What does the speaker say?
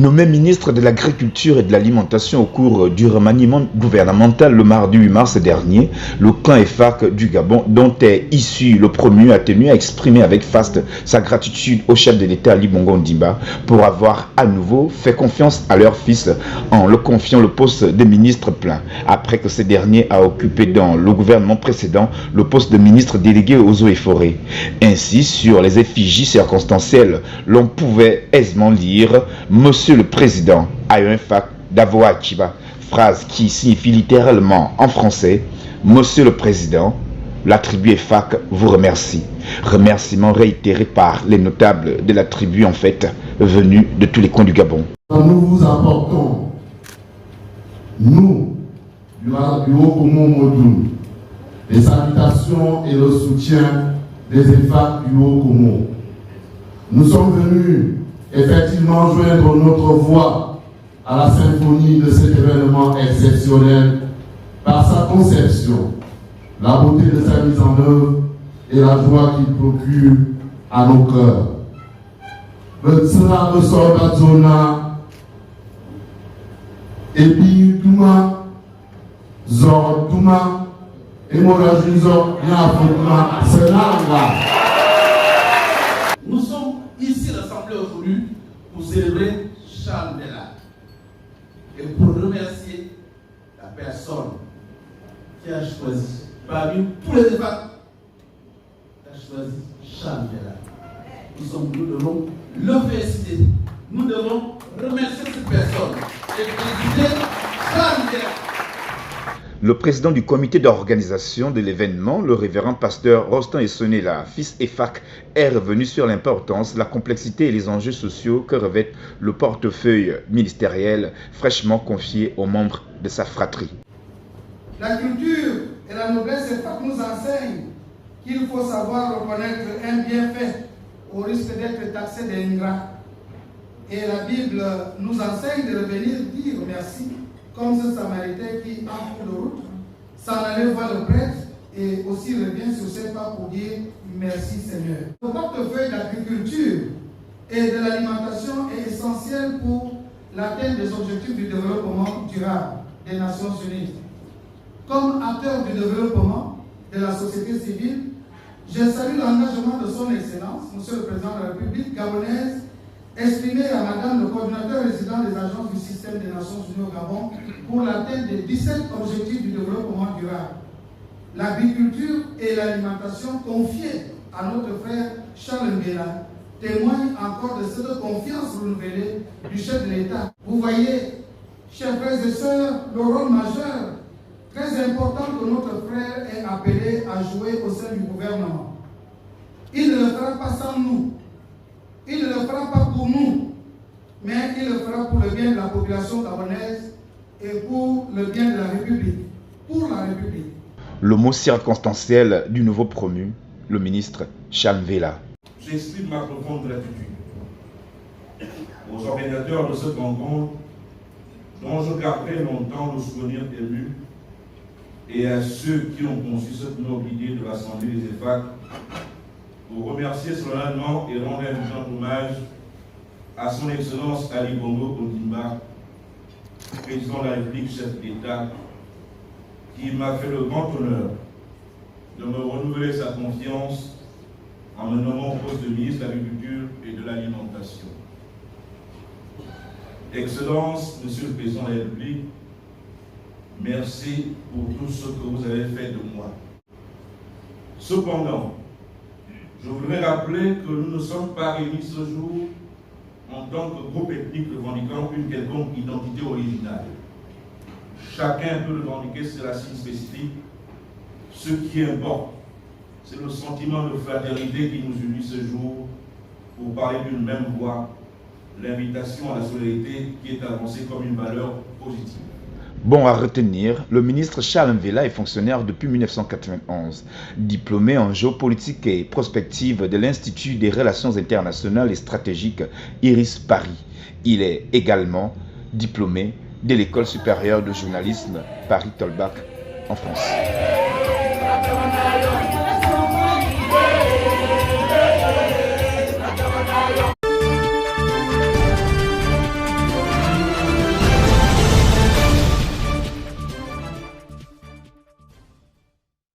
Nommé ministre de l'Agriculture et de l'Alimentation au cours du remaniement gouvernemental le mardi 8 mars dernier, le clan EFAC du Gabon, dont est issu le promu, a tenu à exprimer avec faste sa gratitude au chef de l'État Ali Bongo Ondimba pour avoir à nouveau fait confiance à leur fils en le confiant le poste de ministre plein, après que ce dernier a occupé dans le gouvernement précédent le poste de ministre délégué aux eaux et forêts. Ainsi, sur les effigies circonstancielles, l'on pouvait aisément lire « Monsieur le Président a un fac d'Avoa Chiba », phrase qui signifie littéralement en français « Monsieur le Président, la tribu EFAC vous remercie ». Remerciement réitéré par les notables de la tribu en fait, venus de tous les coins du Gabon. Nous vous apportons, nous, du Haut-Komo Modou, les salutations et le soutien des EFAC du Haut-Komo. Nous sommes venus effectivement joindre notre voix à la symphonie de cet événement exceptionnel par sa conception, la beauté de sa mise en œuvre et la joie qu'il procure à nos cœurs. Le Tsena ressort d'Azona et puis Touma, Zor Touma, et Moraji Zor Yafokuma, c'est là. Nous sommes ici rassemblés aujourd'hui pour célébrer Charles Vela et pour remercier la personne qui a choisi, parmi tous les débats, qui a choisi Charles Vela. Nous devons le féliciter. Nous devons remercier cette personne et féliciter Charles Vela. Le président du comité d'organisation de l'événement, le révérend pasteur Rostan Essonela, fils EFAC, est revenu sur l'importance, la complexité et les enjeux sociaux que revêt le portefeuille ministériel fraîchement confié aux membres de sa fratrie. La culture et la noblesse EFAC nous enseignent qu'il faut savoir reconnaître un bienfait au risque d'être taxé d'ingrat. Et la Bible nous enseigne de revenir dire merci, comme ce Samaritain qui, en cours de route, s'en allait voir le prêtre et aussi revient sur ses pas pour dire merci Seigneur. Le portefeuille d'agriculture et de l'alimentation est essentiel pour l'atteinte des objectifs du développement durable des Nations Unies. Comme acteur du développement de la société civile, je salue l'engagement de son Excellence, Monsieur le Président de la République gabonaise, exprimé à Madame le coordinateur résident des agences du système des Nations Unies au Gabon pour l'atteinte des 17 objectifs du développement durable. L'agriculture et l'alimentation confiées à notre frère Charles Ngela témoignent encore de cette confiance renouvelée du chef de l'État. Vous voyez, chers frères et sœurs, le rôle majeur, très important que notre frère est appelé à jouer au sein du gouvernement. Il ne le fera pas sans nous. Il ne le fera pas pour nous, mais il le fera pour le bien de la population gabonaise et pour le bien de la République, pour la République. Le mot circonstanciel du nouveau promu, le ministre Charles Vela. J'exprime ma profonde gratitude aux organisateurs de cette rencontre dont je garderai longtemps le souvenir ému et à ceux qui ont conçu cette noble idée de l'Assemblée des EFAC pour remercier solennellement et rendre un vibrant hommage à son Excellence Ali Bongo Ondimba, président de la République, chef d'État, qui m'a fait le grand honneur de me renouveler sa confiance en me nommant au poste de ministre de l'Agriculture et de l'Alimentation. Excellence, Monsieur le Président de la République, merci pour tout ce que vous avez fait de moi. Cependant, je voudrais rappeler que nous ne sommes pas réunis ce jour en tant que groupe ethnique revendiquant une quelconque identité originale. Chacun peut revendiquer ses racines spécifiques. Ce qui importe, c'est le sentiment de fraternité qui nous unit ce jour pour parler d'une même voix, l'invitation à la solidarité qui est avancée comme une valeur positive. Bon à retenir, le ministre Charles Vela est fonctionnaire depuis 1991, diplômé en géopolitique et prospective de l'Institut des Relations internationales et stratégiques IRIS Paris. Il est également diplômé de l'École supérieure de journalisme Paris-Tolbach en France.